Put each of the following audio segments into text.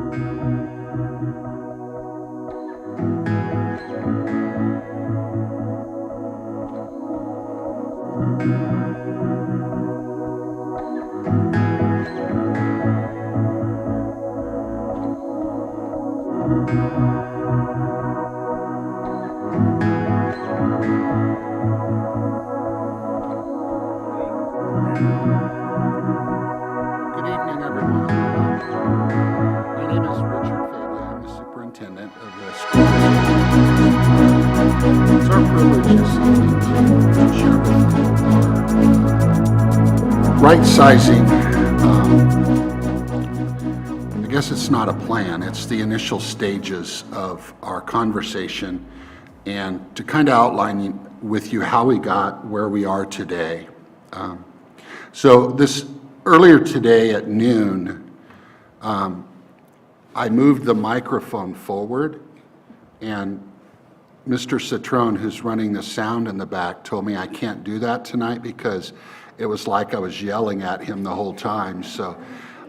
Good evening, everyone. My name is Richard Fabley. I'm the superintendent of the school district. It's our privilege this evening to share with you our right-sizing. I guess it's not a plan. It's the initial stages of our conversation, and to kind of outline with you how we got where we are today. So earlier today at noon, I moved the microphone forward, and Mr. Citrone, who's running the sound in the back, told me I can't do that tonight because it was like I was yelling at him the whole time. So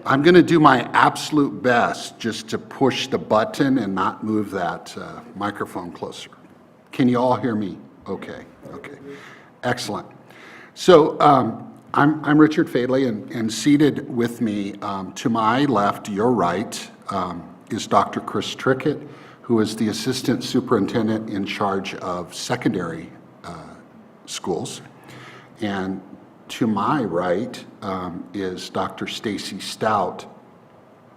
I'm going to do my absolute best just to push the button and not move that microphone closer. Can you all hear me? Okay. Excellent. So I'm Richard Fabley, and seated with me to my left, your right, is Dr. Chris Trickett, who is the Assistant Superintendent in charge of secondary schools. And to my right is Dr. Stacy Stout,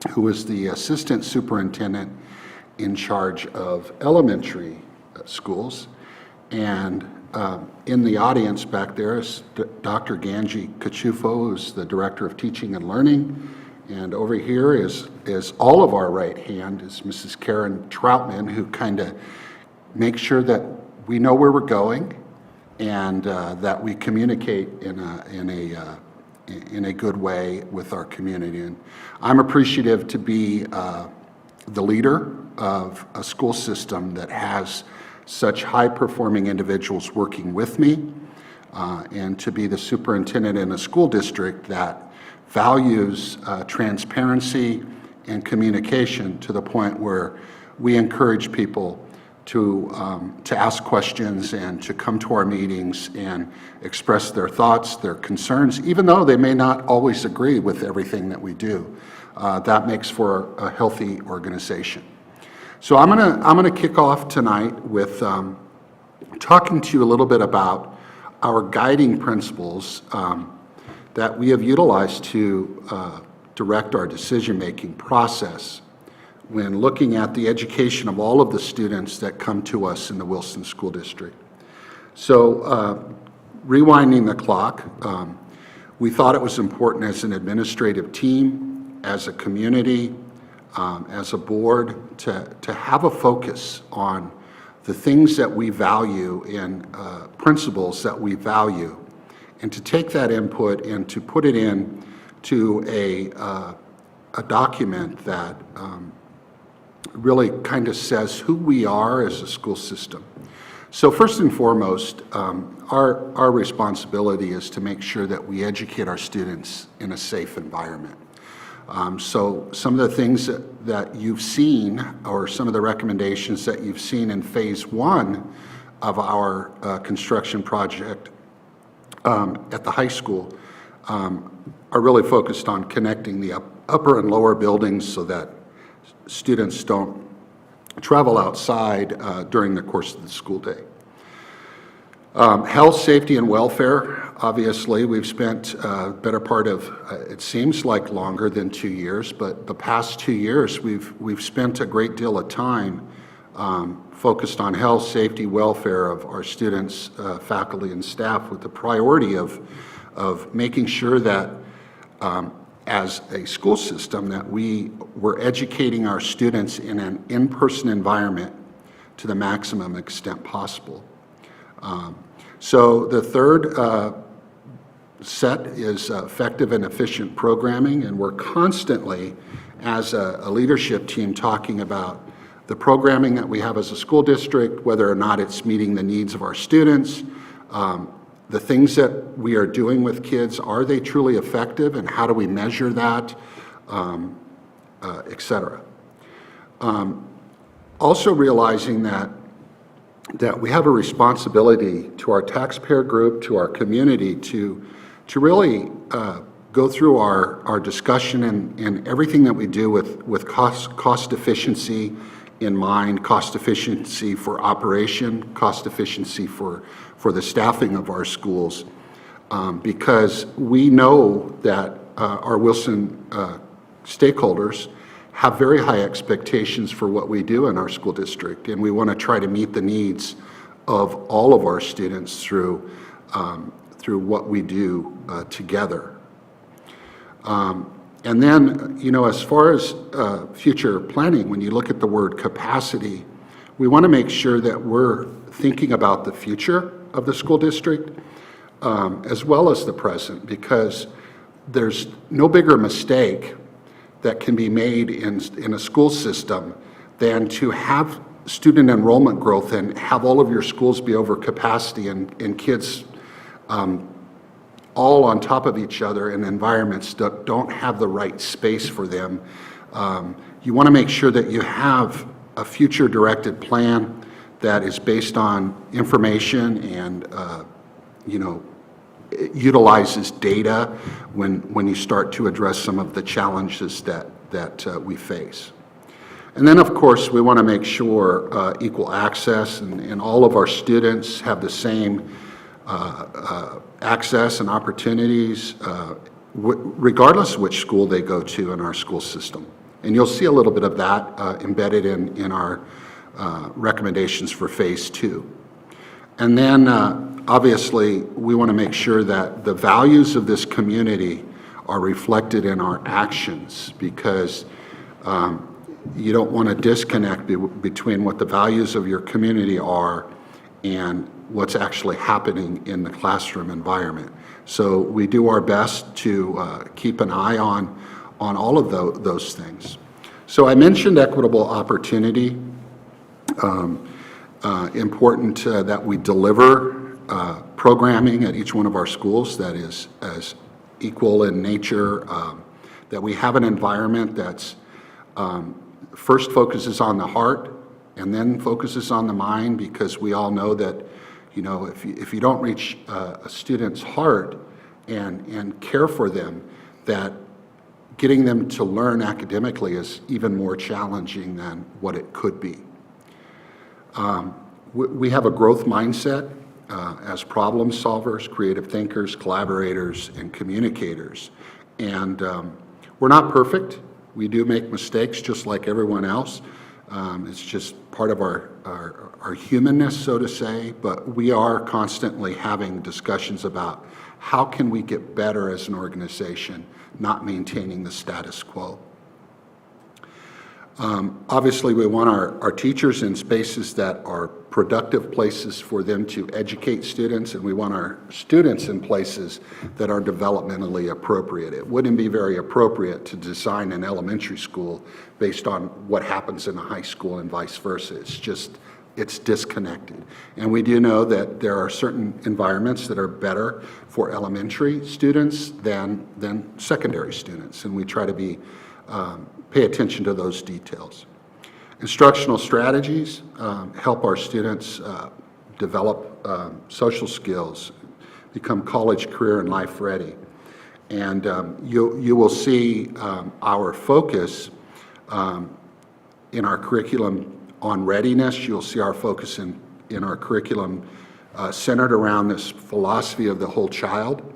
who is the Assistant Superintendent in charge of elementary schools. And in the audience back there is Dr. Ganji Kachufo, who's the Director of Teaching and Learning. And over here is all of our right hand is Mrs. Karen Troutman, who kind of makes sure that we know where we're going and that we communicate in a good way with our community. And I'm appreciative to be the leader of a school system that has such high-performing individuals working with me, and to be the superintendent in a school district that values transparency and communication to the point where we encourage people to ask questions and to come to our meetings and express their thoughts, their concerns, even though they may not always agree with everything that we do. That makes for a healthy organization. So I'm gonna kick off tonight with talking to you a little bit about our guiding principles that we have utilized to direct our decision-making process when looking at the education of all of the students that come to us in the Wilson School District. So rewinding the clock, we thought it was important as an administrative team, as a community, as a board, to have a focus on the things that we value and principles that we value, and to take that input and to put it in to a document that really kind of says who we are as a school system. So first and foremost, our responsibility is to make sure that we educate our students in a safe environment. So some of the things that you've seen, or some of the recommendations that you've seen in phase one of our construction project at the high school, are really focused on connecting the upper and lower buildings so that students don't travel outside during the course of the school day. Health, safety, and welfare, obviously, we've spent a better part of, it seems like longer than 2 years, but the past 2 years, we've spent a great deal of time focused on health, safety, welfare of our students, faculty, and staff, with the priority of making sure that as a school system that we were educating our students in an in-person environment to the maximum extent possible. So the third set is effective and efficient programming, and we're constantly, as a leadership team, talking about the programming that we have as a school district, whether or not it's meeting the needs of our students, the things that we are doing with kids, are they truly effective, and how do we measure that, et cetera. Also realizing that we have a responsibility to our taxpayer group, to our community, to really go through our discussion and everything that we do with cost efficiency in mind, cost efficiency for operation, cost efficiency for the staffing of our schools, because we know that our Wilson stakeholders have very high expectations for what we do in our school district, and we want to try to meet the needs of all of our students through what we do together. And then, as far as future planning, when you look at the word capacity, we want to make sure that we're thinking about the future of the school district as well as the present, because there's no bigger mistake that can be made in a school system than to have student enrollment growth and have all of your schools be over capacity and kids all on top of each other in environments that don't have the right space for them. You want to make sure that you have a future-directed plan that is based on information and, utilizes data when you start to address some of the challenges that we face. And then, of course, we want to make sure equal access and all of our students have the same access and opportunities regardless of which school they go to in our school system. And you'll see a little bit of that embedded in our recommendations for Phase 2. And then, obviously, we want to make sure that the values of this community are reflected in our actions, because you don't want to disconnect between what the values of your community are and what's actually happening in the classroom environment. So we do our best to keep an eye on all of those things. So I mentioned equitable opportunity. Important that we deliver programming at each one of our schools that is as equal in nature, that we have an environment that's first focuses on the heart and then focuses on the mind, because we all know that if you don't reach a student's heart and care for them, that getting them to learn academically is even more challenging than what it could be. We have a growth mindset as problem solvers, creative thinkers, collaborators, and communicators. And we're not perfect. We do make mistakes just like everyone else. It's just part of our humanness, so to say, but we are constantly having discussions about how can we get better as an organization, not maintaining the status quo. Obviously, we want our teachers in spaces that are productive places for them to educate students, and we want our students in places that are developmentally appropriate. It wouldn't be very appropriate to design an elementary school based on what happens in a high school and vice versa. It's disconnected. And we do know that there are certain environments that are better for elementary students than secondary students, and we try to pay attention to those details. Instructional strategies help our students develop social skills, become college, career, and life ready. And you will see our focus in our curriculum on readiness. You'll see our focus in our curriculum centered around this philosophy of the whole child.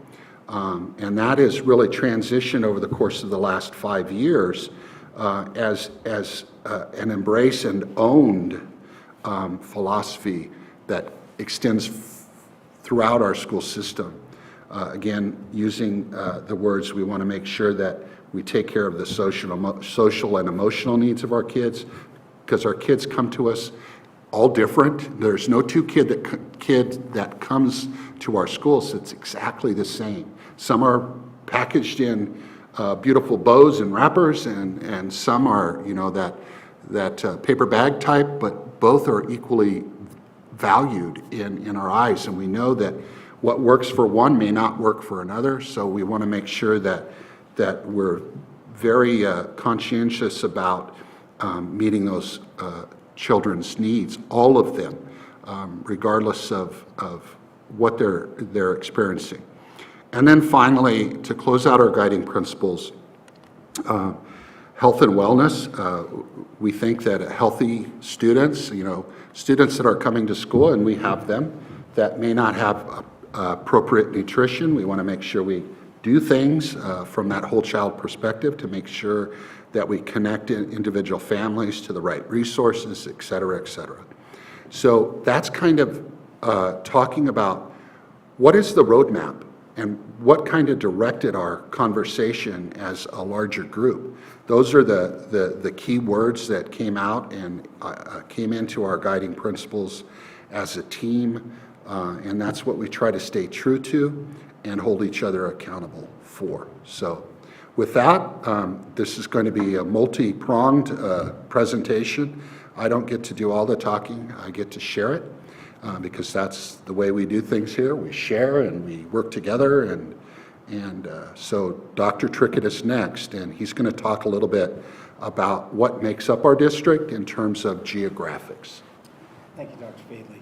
And that has really transitioned over the course of the last 5 years as an embrace and owned philosophy that extends throughout our school system. Again, using the words, we want to make sure that we take care of the social and emotional needs of our kids, because our kids come to us all different. There's no kid that comes to our schools that's exactly the same. Some are packaged in beautiful bows and wrappers, and some are, that paper bag type, but both are equally valued in our eyes. And we know that what works for one may not work for another, so we want to make sure that we're very conscientious about meeting those children's needs, all of them, regardless of what they're experiencing. And then finally, to close out our guiding principles, health and wellness. We think that healthy students, students that are coming to school, and we have them, that may not have appropriate nutrition, we want to make sure we do things from that whole child perspective to make sure that we connect individual families to the right resources, et cetera, et cetera. So that's kind of talking about what is the roadmap and what kind of directed our conversation as a larger group. Those are the key words that came out and came into our guiding principles as a team, and that's what we try to stay true to and hold each other accountable for. So with that, this is going to be a multi-pronged presentation. I don't get to do all the talking, I get to share it. Because that's the way we do things here. We share and we work together, and so Dr. Trickett is next, and he's going to talk a little bit about what makes up our district in terms of geographics. Thank you, Dr. Fadley.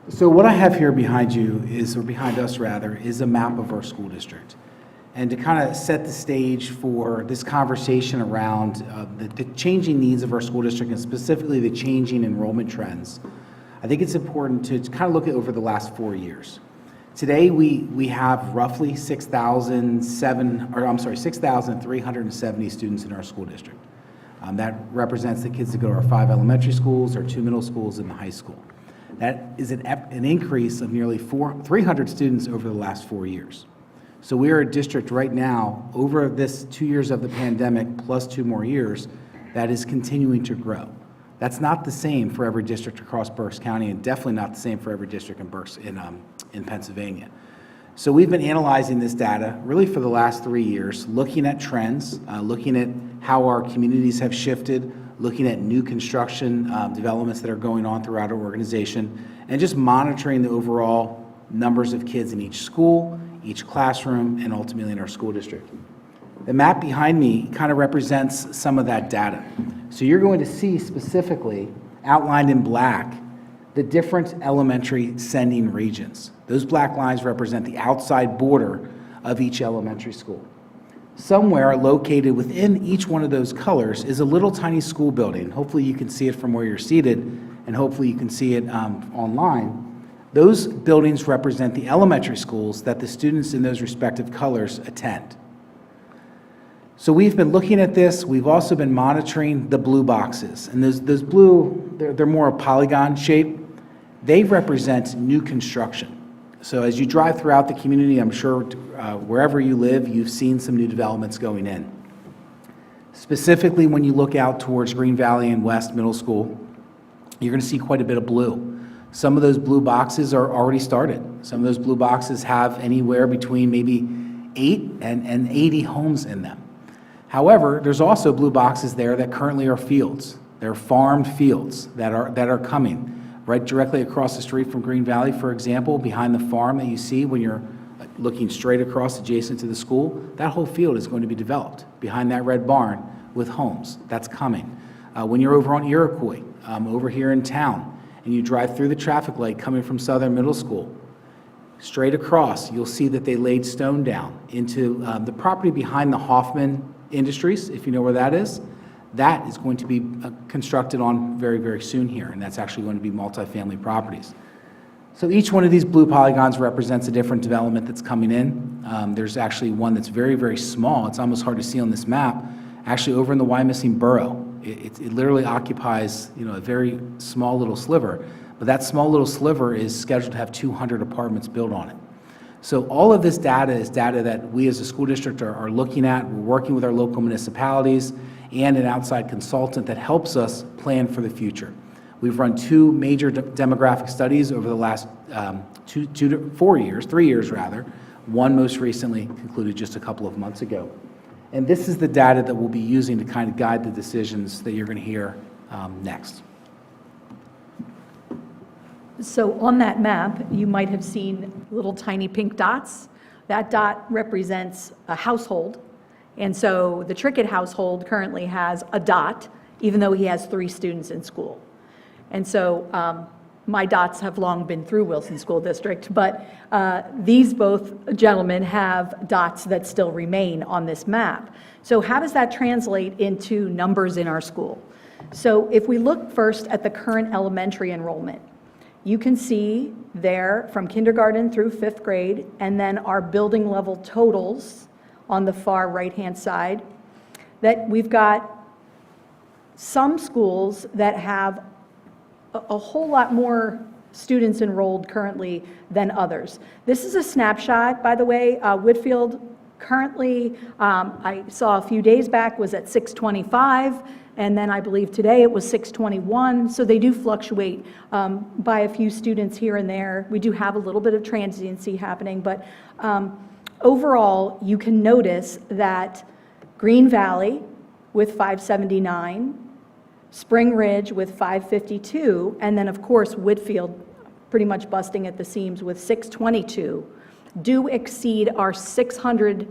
So what I have here behind you is, or behind us rather, is a map of our school district. And to kind of set the stage for this conversation around the changing needs of our school district and specifically the changing enrollment trends, I think it's important to kind of look at over the last 4 years. Today, we have roughly 6,370 students in our school district. That represents the kids that go to our 5 elementary schools, our 2 middle schools, and the high school. That is an increase of nearly 300 students over the last 4 years. So we are a district right now, over this 2 years of the pandemic plus 2 more years, that is continuing to grow. That's not the same for every district across Berks County, and definitely not the same for every district in Pennsylvania. So we've been analyzing this data really for the last 3 years, looking at trends, looking at how our communities have shifted, looking at new construction developments that are going on throughout our organization, and just monitoring the overall numbers of kids in each school, each classroom, and ultimately in our school district. The map behind me kind of represents some of that data. So you're going to see specifically outlined in black the different elementary sending regions. Those black lines represent the outside border of each elementary school. Somewhere located within each one of those colors is a little tiny school building. Hopefully you can see it from where you're seated, and hopefully you can see it online. Those buildings represent the elementary schools that the students in those respective colors attend. So we've been looking at this. We've also been monitoring the blue boxes. And those blue, they're more a polygon shape. They represent new construction. So as you drive throughout the community, I'm sure wherever you live, you've seen some new developments going in. Specifically, when you look out towards Green Valley and West Middle School, you're going to see quite a bit of blue. Some of those blue boxes are already started. Some of those blue boxes have anywhere between maybe 8 and 80 homes in them. However, there's also blue boxes there that currently are fields. They're farmed fields that are coming. Right directly across the street from Green Valley, for example, behind the farm that you see when you're looking straight across adjacent to the school, that whole field is going to be developed behind that red barn with homes. That's coming. When you're over on Iroquois, over here in town, and you drive through the traffic light coming from Southern Middle School, straight across, you'll see that they laid stone down into the property behind the Hoffman Industries, if you know where that is. That is going to be constructed on very, very soon here, and that's actually going to be multifamily properties. So each one of these blue polygons represents a different development that's coming in. There's actually one that's very, very small. It's almost hard to see on this map, actually over in the Wyomissing Borough. It literally occupies, a very small little sliver, but that small little sliver is scheduled to have 200 apartments built on it. So all of this data is data that we as a school district are looking at. We're working with our local municipalities and an outside consultant that helps us plan for the future. We've run 2 major demographic studies over the last 3 years rather. One most recently concluded just a couple of months ago. And this is the data that we'll be using to kind of guide the decisions that you're going to hear next. So on that map, you might have seen little tiny pink dots. That dot represents a household, And so the Trickett household currently has a dot, even though he has 3 students in school. And so my dots have long been through Wilson School District, but these both gentlemen have dots that still remain on this map. So how does that translate into numbers in our school? So if we look first at the current elementary enrollment, you can see there from kindergarten through 5th grade, and then our building level totals on the far right-hand side, that we've got some schools that have a whole lot more students enrolled currently than others. This is a snapshot, by the way. Whitfield currently, I saw a few days back, was at 625, and then I believe today it was 621, so they do fluctuate by a few students here and there. We do have a little bit of transiency happening, but overall, you can notice that Green Valley with 579, Spring Ridge with 552, and then of course Whitfield pretty much busting at the seams with 622, do exceed our 600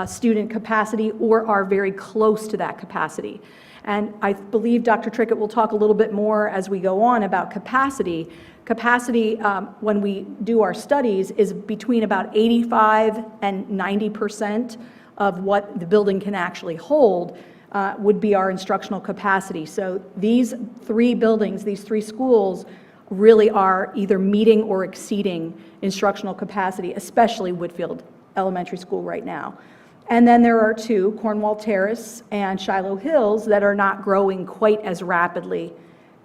student capacity or are very close to that capacity. And I believe Dr. Trickett will talk a little bit more as we go on about capacity. Capacity, when we do our studies, is between about 85 and 90% of what the building can actually hold. Would be our instructional capacity. So these 3 buildings, these 3 schools really are either meeting or exceeding instructional capacity, especially Whitfield Elementary School right now. And then there are 2, Cornwall Terrace and Shiloh Hills, that are not growing quite as rapidly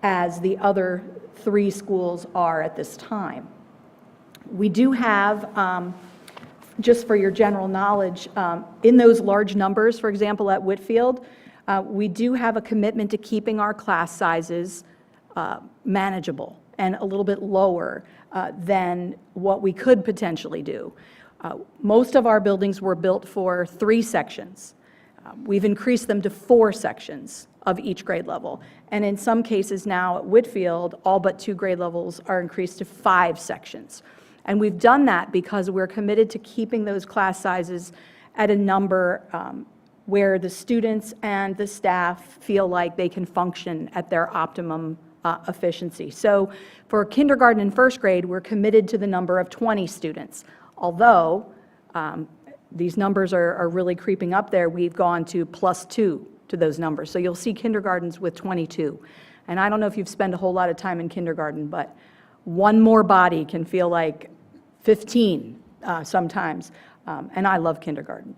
as the other 3 schools are at this time. We do have, just for your general knowledge, in those large numbers, for example, at Whitfield, we do have a commitment to keeping our class sizes manageable and a little bit lower than what we could potentially do. Most of our buildings were built for 3 sections. We've increased them to 4 sections of each grade level. And in some cases now at Whitfield, all but 2 grade levels are increased to 5 sections. And we've done that because we're committed to keeping those class sizes at a number where the students and the staff feel like they can function at their optimum efficiency. So for kindergarten and 1st grade, we're committed to the number of 20 students. Although these numbers are really creeping up there, we've gone to +2 to those numbers. So you'll see kindergartens with 22. And I don't know if you've spent a whole lot of time in kindergarten, but one more body can feel like 15 sometimes, and I love kindergarten.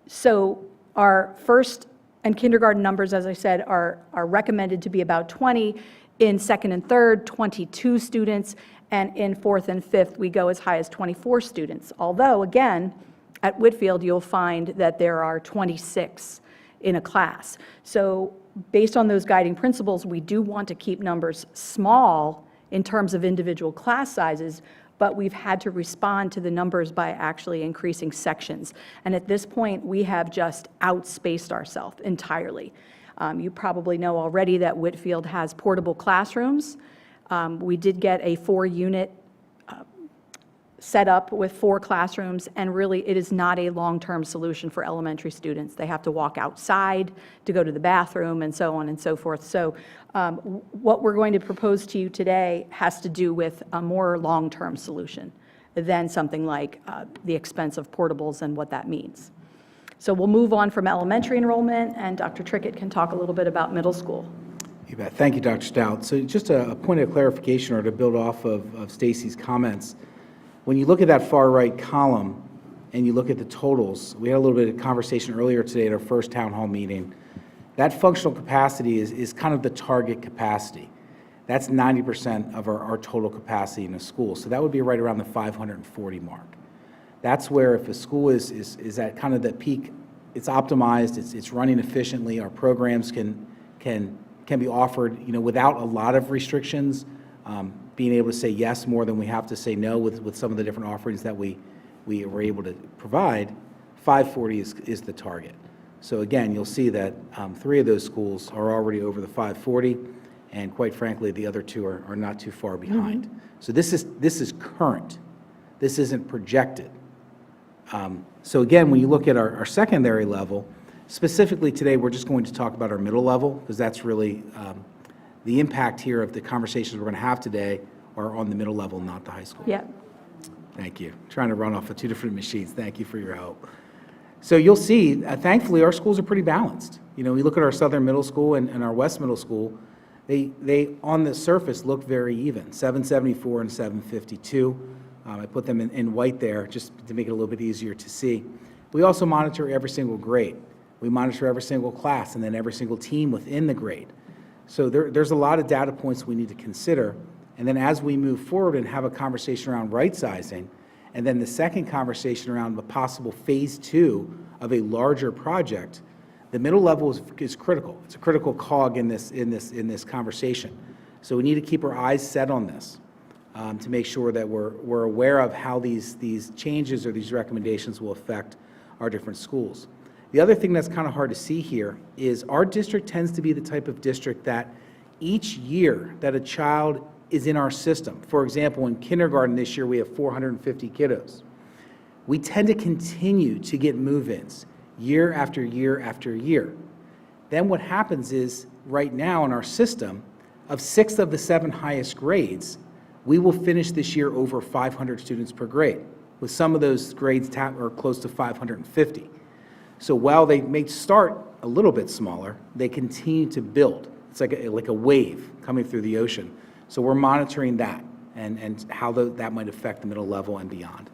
So our 1st and kindergarten numbers, as I said, are recommended to be about 20. In 2nd and 3rd, 22 students, and in 4th and 5th, we go as high as 24 students. Although, again, at Whitfield, you'll find that there are 26 in a class. So based on those guiding principles, we do want to keep numbers small in terms of individual class sizes, but we've had to respond to the numbers by actually increasing sections. And at this point, we have just outspaced ourselves entirely. You probably know already that Whitfield has portable classrooms. We did get a 4-unit set up with 4 classrooms, and really it is not a long-term solution for elementary students. They have to walk outside to go to the bathroom and so on and so forth. So what we're going to propose to you today has to do with a more long-term solution than something like the expense of portables and what that means. So we'll move on from elementary enrollment, and Dr. Trickett can talk a little bit about middle school. You bet. Thank you, Dr. Stout. So just a point of clarification, or to build off of Stacy's comments. When you look at that far right column and you look at the totals, we had a little bit of conversation earlier today at our first town hall meeting. That functional capacity is kind of the target capacity. That's 90% of our total capacity in a school. So that would be right around the 540 mark. That's where if a school is at kind of that peak, it's optimized, it's running efficiently, our programs can be offered, without a lot of restrictions, being able to say yes more than we have to say no with some of the different offerings that we were able to provide. 540 is the target. So again, you'll see that 3 of those schools are already over the 540, and quite frankly, the other 2 are not too far behind. So this is current. This isn't projected. So again, when you look at our secondary level, specifically today, we're just going to talk about our middle level, because that's really the impact here of the conversations we're going to have today are on the middle level, not the high school. Yeah. Thank you. Trying to run off of two different machines. Thank you for your help. So you'll see, thankfully, our schools are pretty balanced. You know, we look at our Southern Middle School and our West Middle School, they on the surface look very even, 774 and 752. I put them in white there just to make it a little bit easier to see. We also monitor every single grade. We monitor every single class and then every single team within the grade. So there's a lot of data points we need to consider. And then as we move forward and have a conversation around right sizing, and then the second conversation around the possible phase 2 of a larger project, the middle level is critical. It's a critical cog in this conversation. So we need to keep our eyes set on this to make sure that we're aware of how these changes or these recommendations will affect our different schools. The other thing that's kind of hard to see here is our district tends to be the type of district that each year that a child is in our system, for example, in kindergarten this year we have 450 kiddos. We tend to continue to get move-ins year after year after year. Then what happens is, right now in our system, of 6 of the 7 highest grades, we will finish this year over 500 students per grade, with some of those grades are close to 550. So while they may start a little bit smaller, they continue to build. It's like a wave coming through the ocean. So we're monitoring that and how that might affect the middle level and beyond.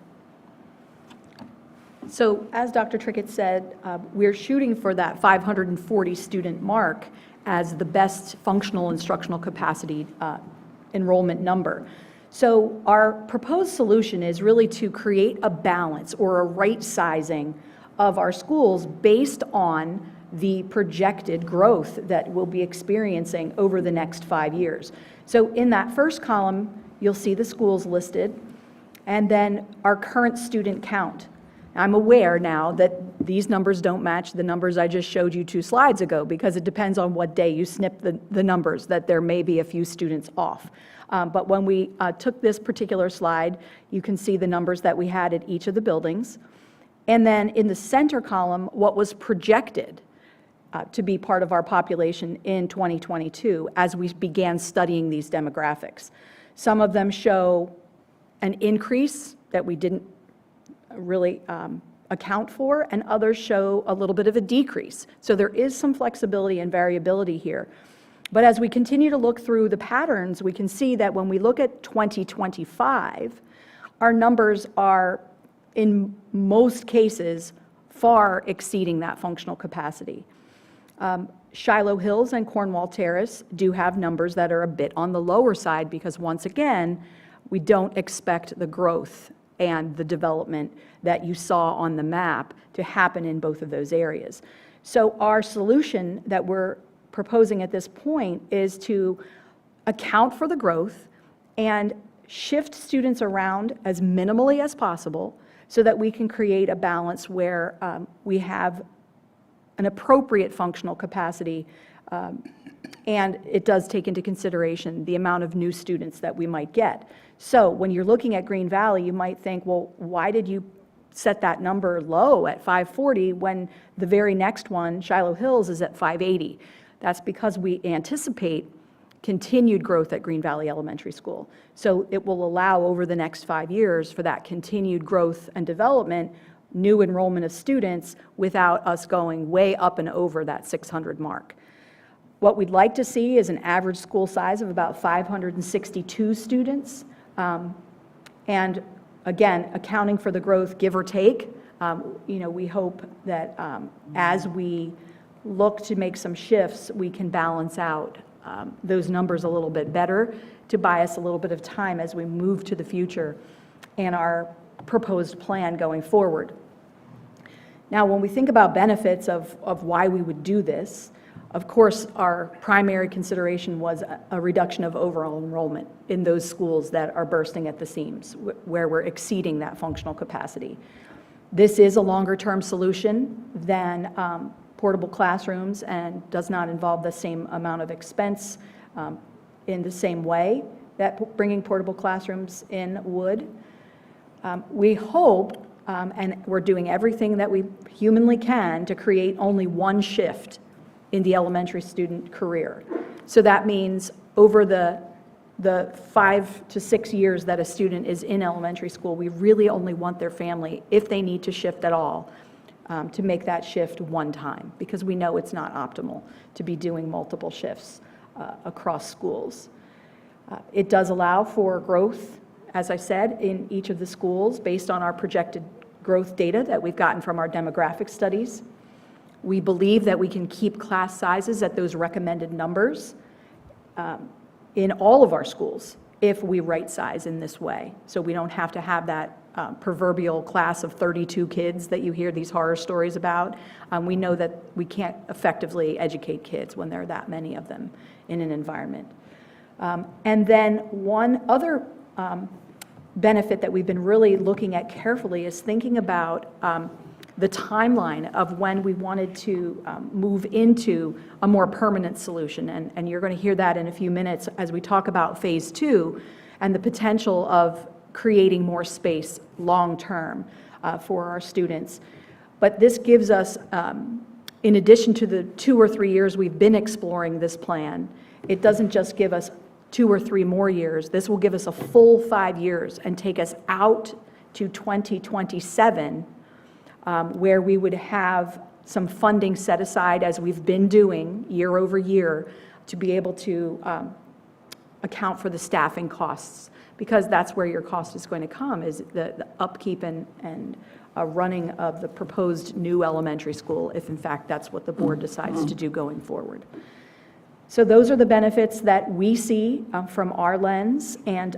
So as Dr. Trickett said, we're shooting for that 540 student mark as the best functional instructional capacity enrollment number. So our proposed solution is really to create a balance or a right sizing of our schools based on the projected growth that we'll be experiencing over the next 5 years. So in that first column, you'll see the schools listed, and then our current student count. I'm aware now that these numbers don't match the numbers I just showed you 2 slides ago, because it depends on what day you snip the numbers, that there may be a few students off. But when we took this particular slide, you can see the numbers that we had at each of the buildings. And then in the center column, what was projected to be part of our population in 2022 as we began studying these demographics. Some of them show an increase that we didn't really account for, and others show a little bit of a decrease. So there is some flexibility and variability here. But as we continue to look through the patterns, we can see that when we look at 2025, our numbers are, in most cases, far exceeding that functional capacity. Shiloh Hills and Cornwall Terrace do have numbers that are a bit on the lower side, because once again, we don't expect the growth and the development that you saw on the map to happen in both of those areas. So our solution that we're proposing at this point is to account for the growth and shift students around as minimally as possible so that we can create a balance where we have an appropriate functional capacity, and it does take into consideration the amount of new students that we might get. So when you're looking at Green Valley, you might think, well, why did you set that number low at 540 when the very next one, Shiloh Hills, is at 580? That's because we anticipate continued growth at Green Valley Elementary School. So it will allow over the next 5 years for that continued growth and development, new enrollment of students, without us going way up and over that 600 mark. What we'd like to see is an average school size of about 562 students. And again, accounting for the growth, give or take, we hope that as we look to make some shifts, we can balance out those numbers a little bit better to buy us a little bit of time as we move to the future and our proposed plan going forward. Now, when we think about benefits of why we would do this, of course, our primary consideration was a reduction of overall enrollment in those schools that are bursting at the seams, where we're exceeding that functional capacity. This is a longer-term solution than portable classrooms and does not involve the same amount of expense in the same way that bringing portable classrooms in would. We hope and we're doing everything that we humanly can to create only one shift in the elementary student career. So that means over the 5 to 6 years that a student is in elementary school, we really only want their family, if they need to shift at all, to make that shift one time, because we know it's not optimal to be doing multiple shifts across schools. It does allow for growth, as I said, in each of the schools based on our projected growth data that we've gotten from our demographic studies. We believe that we can keep class sizes at those recommended numbers in all of our schools if we right size in this way. So we don't have to have that proverbial class of 32 kids that you hear these horror stories about. We know that we can't effectively educate kids when there are that many of them in an environment. And then one other benefit that we've been really looking at carefully is thinking about the timeline of when we wanted to move into a more permanent solution. And you're going to hear that in a few minutes as we talk about phase 2 and the potential of creating more space long-term for our students. But this gives us, in addition to the 2 or 3 years we've been exploring this plan, it doesn't just give us 2 or 3 more years. This will give us a full 5 years and take us out to 2027, where we would have some funding set aside, as we've been doing year over year, to be able to account for the staffing costs, because that's where your cost is going to come, is the upkeep and running of the proposed new elementary school, if in fact that's what the board decides to do going forward. So those are the benefits that we see from our lens, and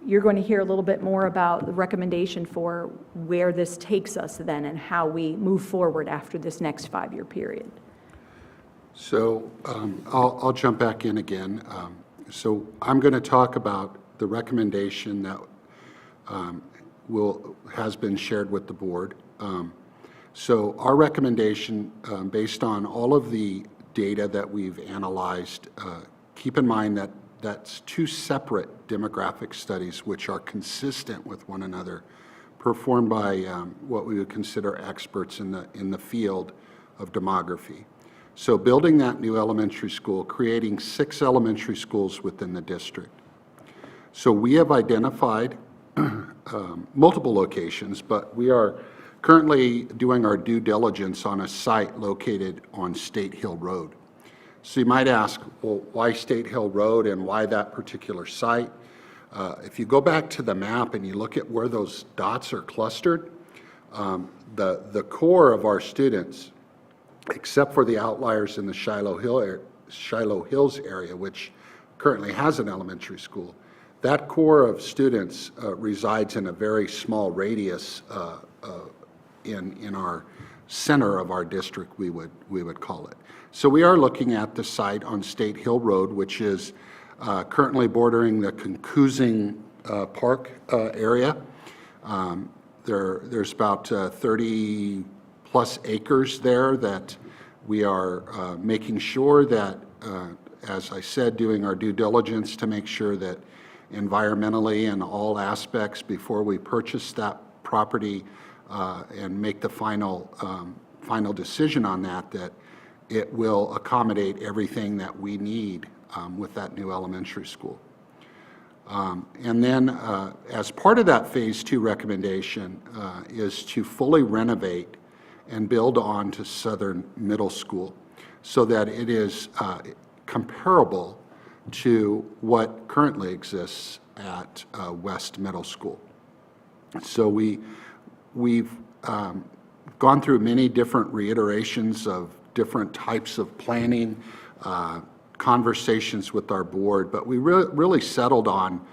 you're going to hear a little bit more about the recommendation for where this takes us then and how we move forward after this next 5-year period. So I'll jump back in again. So I'm going to talk about the recommendation that has been shared with the board. So our recommendation, based on all of the data that we've analyzed, keep in mind that that's 2 separate demographic studies which are consistent with one another, performed by what we would consider experts in the field of demography. So building that new elementary school, creating 6 elementary schools within the district. So we have identified multiple locations, but we are currently doing our due diligence on a site located on State Hill Road. So you might ask, well, why State Hill Road and why that particular site? If you go back to the map and you look at where those dots are clustered, the core of our students, except for the outliers in the Shiloh Hills area, which currently has an elementary school, that core of students resides in a very small radius in our center of our district, we would call it. So we are looking at the site on State Hill Road, which is currently bordering the Concusing Park area. There's about 30 plus acres there that we are making sure that, as I said, doing our due diligence to make sure that environmentally and all aspects before we purchase that property and make the final decision on that it will accommodate everything that we need with that new elementary school. And then as part of that phase 2 recommendation is to fully renovate and build on to Southern Middle School so that it is comparable to what currently exists at West Middle School. So we've gone through many different reiterations of different types of planning, conversations with our board, but we really settled on,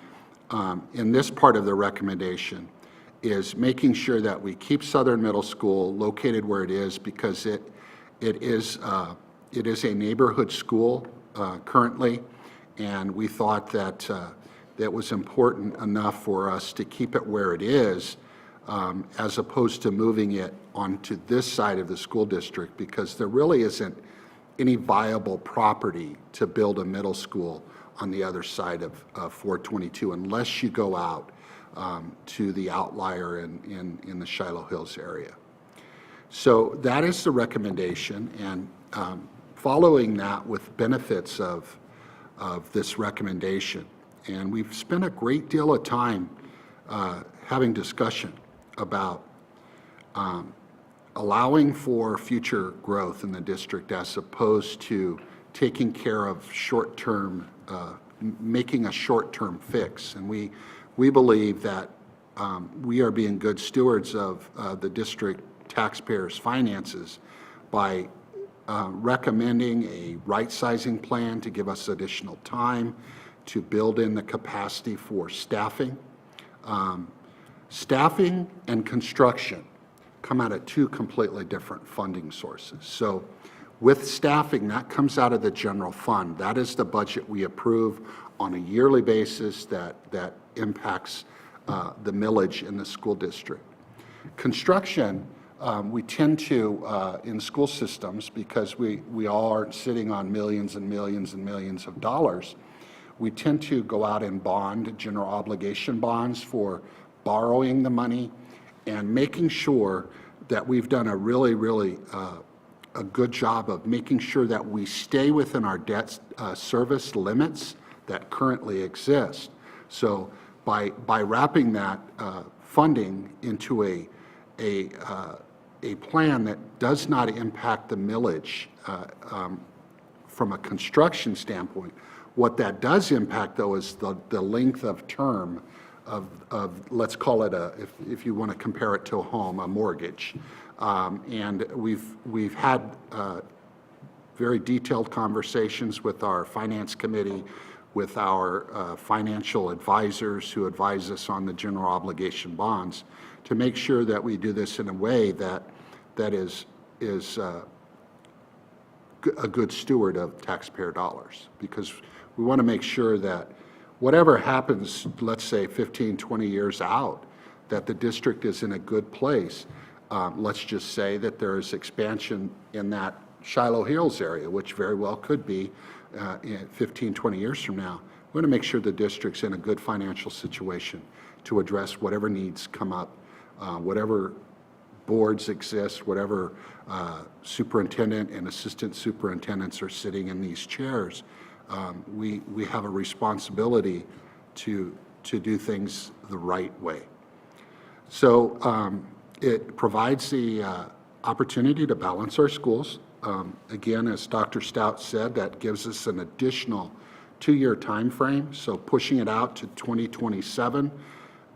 in this part of the recommendation, is making sure that we keep Southern Middle School located where it is, because it is a neighborhood school currently, and we thought that that was important enough for us to keep it where it is, as opposed to moving it onto this side of the school district, because there really isn't any viable property to build a middle school on the other side of 422 unless you go out to the outlier in the Shiloh Hills area. So that is the recommendation, and following that with benefits of this recommendation. And we've spent a great deal of time having discussion about allowing for future growth in the district as opposed to taking care of short-term, making a short-term fix. And we believe that we are being good stewards of the district taxpayers' finances by recommending a right-sizing plan to give us additional time to build in the capacity for staffing. Staffing and construction come out of two completely different funding sources. So with staffing, that comes out of the general fund. That is the budget we approve on a yearly basis that impacts the millage in the school district. Construction, we tend to, in school systems, because we all aren't sitting on millions and millions and millions of dollars, we tend to go out and bond general obligation bonds for borrowing the money and making sure that we've done a really a good job of making sure that we stay within our debt service limits that currently exist. So by wrapping that funding into a plan that does not impact the millage from a construction standpoint, what that does impact, though, is the length of term of let's call it if you want to compare it to a home, a mortgage. And we've had very detailed conversations with our finance committee, with our financial advisors who advise us on the general obligation bonds, to make sure that we do this in a way that is a good steward of taxpayer dollars, because we want to make sure that whatever happens, let's say 15, 20 years out, that the district is in a good place. Let's just say that there is expansion in that Shiloh Hills area, which very well could be in 15, 20 years from now. We want to make sure the district's in a good financial situation to address whatever needs come up, whatever boards exist, whatever superintendent and assistant superintendents are sitting in these chairs. We have a responsibility to do things the right way. So it provides the opportunity to balance our schools. Again, as Dr. Stout said, that gives us an additional 2-year time frame, so pushing it out to 2027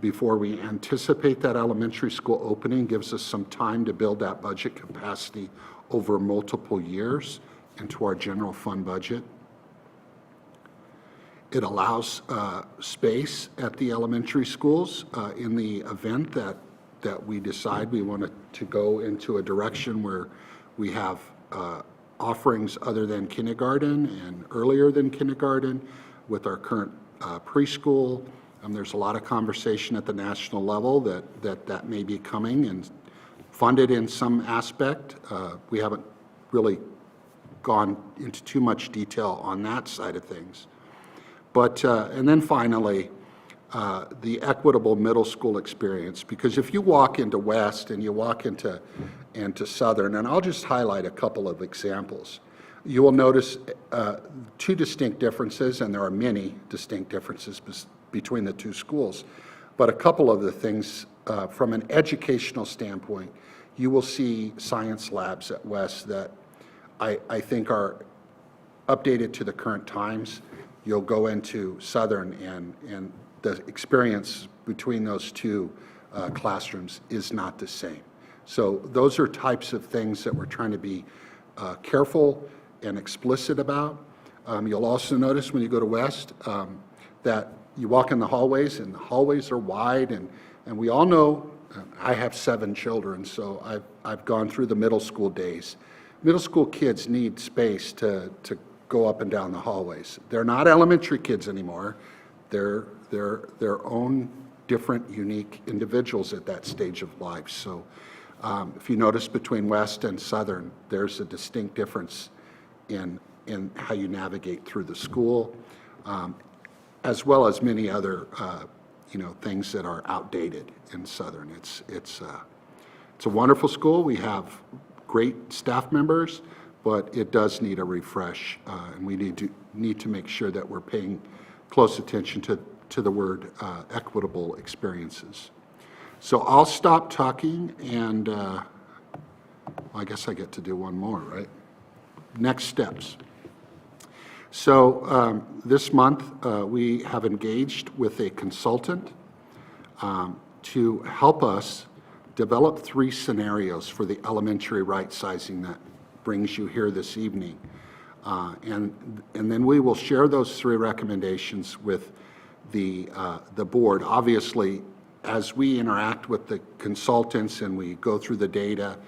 before we anticipate that elementary school opening gives us some time to build that budget capacity over multiple years into our general fund budget. It allows space at the elementary schools in the event that we decide we want to go into a direction where we have offerings other than kindergarten and earlier than kindergarten with our current preschool. There's a lot of conversation at the national level that may be coming and funded in some aspect. We haven't really gone into too much detail on that side of things. But, and then finally, the equitable middle school experience, because if you walk into West and you walk into Southern, and I'll just highlight a couple of examples, you will notice two distinct differences, and there are many distinct differences between the two schools, but a couple of the things from an educational standpoint, you will see science labs at West that I think are updated to the current times. You'll go into Southern and the experience between those two classrooms is not the same. So those are types of things that we're trying to be careful and explicit about. You'll also notice when you go to West that you walk in the hallways, and the hallways are wide, and we all know, I have 7 children, so I've gone through the middle school days. Middle school kids need space to go up and down the hallways. They're not elementary kids anymore. They're their own different, unique individuals at that stage of life. So if you notice between West and Southern, there's a distinct difference in how you navigate through the school, as well as many other things that are outdated in Southern. It's a wonderful school. We have great staff members, but it does need a refresh, and we need to make sure that we're paying close attention to the word equitable experiences. So I'll stop talking, and I guess I get to do one more, right? Next steps. So this month, we have engaged with a consultant to help us develop 3 scenarios for the elementary right sizing that brings you here this evening. And then we will share those 3 recommendations with the board. Obviously, as we interact with the consultants and we go through the data,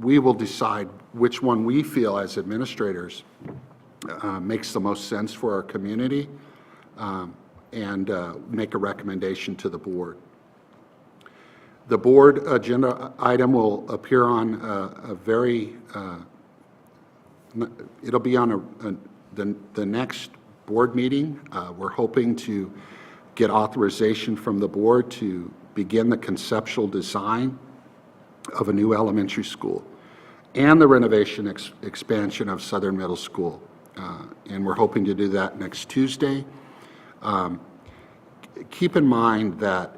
we will decide which one we feel as administrators makes the most sense for our community, and make a recommendation to the board. The board agenda item will appear on it'll be on the next board meeting. We're hoping to get authorization from the board to begin the conceptual design of a new elementary school and the renovation expansion of Southern Middle School. And we're hoping to do that next Tuesday. Keep in mind that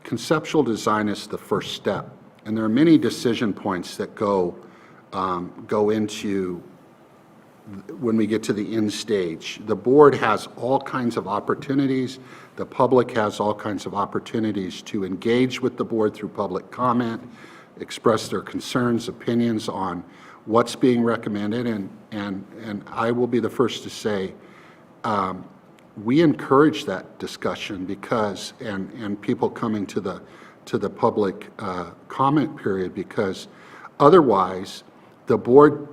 conceptual design is the first step, and there are many decision points that go into when we get to the end stage. The board has all kinds of opportunities. The public has all kinds of opportunities to engage with the board through public comment, express their concerns, opinions on what's being recommended, and I will be the first to say we encourage that discussion because and people coming to the public comment period, because otherwise the board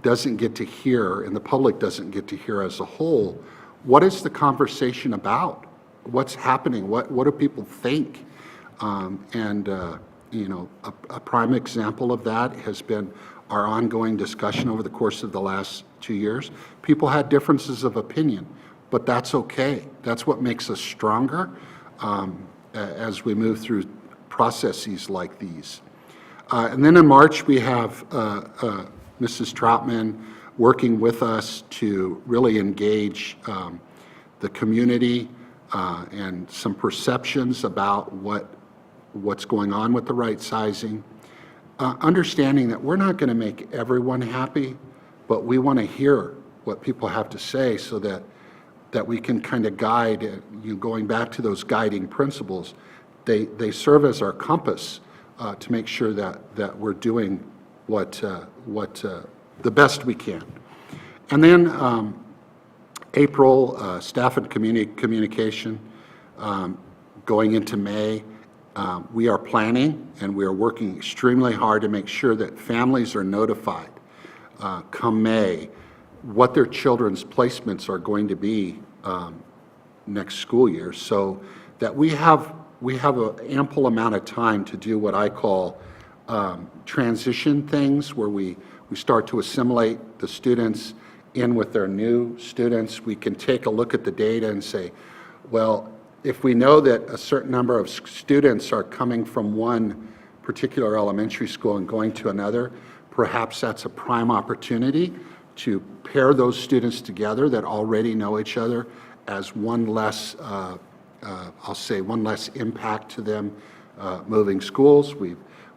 doesn't get to hear, and the public doesn't get to hear as a whole, what is the conversation about? What's happening? What do people think? A prime example of that has been our ongoing discussion over the course of the last 2 years. People had differences of opinion, but that's okay. That's what makes us stronger as we move through processes like these. And then in March, we have Mrs. Troutman working with us to really engage the community and some perceptions about what's going on with the right sizing. Understanding that we're not going to make everyone happy, but we want to hear what people have to say so that we can kind of guide, going back to those guiding principles. They serve as our compass to make sure that we're doing what the best we can. And then April, staff and communication, going into May, we are planning and we are working extremely hard to make sure that families are notified come May what their children's placements are going to be next school year, so that we have an ample amount of time to do what I call transition things, where we start to assimilate the students in with their new students. We can take a look at the data and say, well, if we know that a certain number of students are coming from one particular elementary school and going to another, perhaps that's a prime opportunity to pair those students together that already know each other as one less, I'll say, one less impact to them moving schools.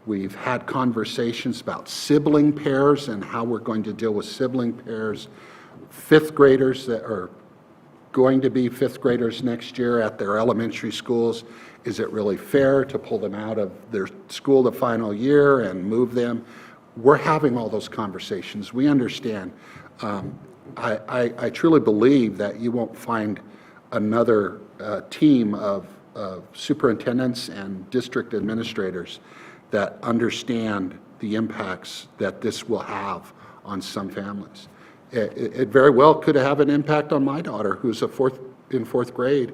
We've had conversations about sibling pairs and how we're going to deal with sibling pairs. 5th graders that are going to be 5th graders next year at their elementary schools, is it really fair to pull them out of their school the final year and move them? We're having all those conversations. We understand. I truly believe that you won't find another team of superintendents and district administrators that understand the impacts that this will have on some families. It very well could have an impact on my daughter, who's in 4th grade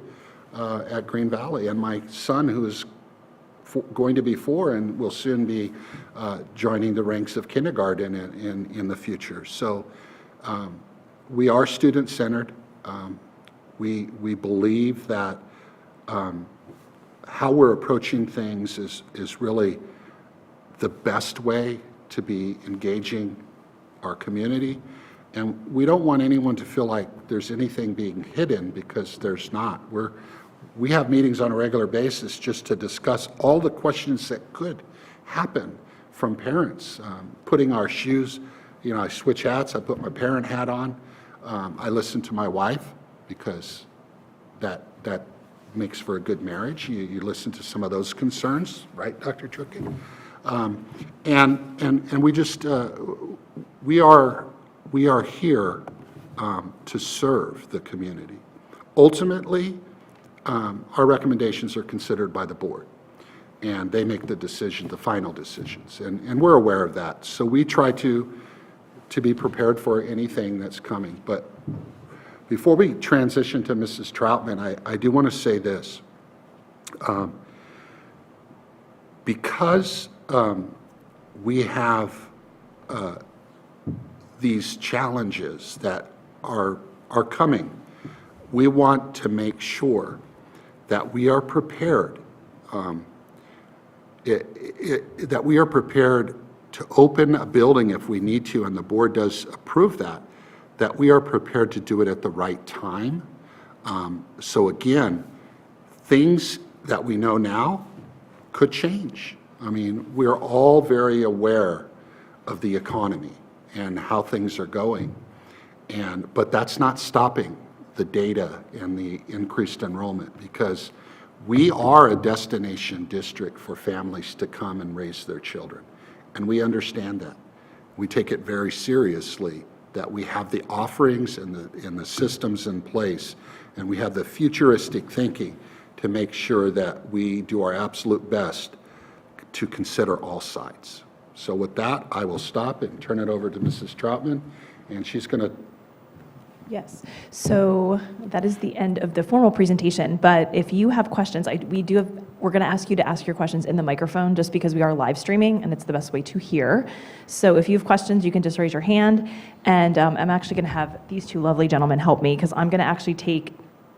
at Green Valley, and my son, who is going to be 4 and will soon be joining the ranks of kindergarten in the future. So we are student-centered. We believe that how we're approaching things is really the best way to be engaging our community. And we don't want anyone to feel like there's anything being hidden, because there's not. We have meetings on a regular basis just to discuss all the questions that could happen from parents. Putting our shoes, you know, I switch hats, I put my parent hat on. I listen to my wife, because that makes for a good marriage. You listen to some of those concerns, right, Dr. Chooking? And we just, we are here to serve the community. Ultimately, our recommendations are considered by the board, and they make the decision, the final decisions, and we're aware of that. So we try to be prepared for anything that's coming. But before we transition to Mrs. Troutman, I do want to say this. Because we have these challenges that are coming, we want to make sure that we are prepared, that we are prepared to open a building if we need to, and the board does approve that we are prepared to do it at the right time. So again, things that we know now could change. I mean, we're all very aware of the economy and how things are going, but that's not stopping the data and the increased enrollment, because we are a destination district for families to come and raise their children, and we understand that. We take it very seriously that we have the offerings and the systems in place, and we have the futuristic thinking to make sure that we do our absolute best to consider all sides. So with that, I will stop and turn it over to Mrs. Troutman, and she's going to. Yes, so that is the end of the formal presentation, but if you have questions, we're going to ask you to ask your questions in the microphone, just because we are live streaming and it's the best way to hear. So if you have questions, you can just raise your hand, and I'm actually going to have these two lovely gentlemen help me, because I'm going to actually take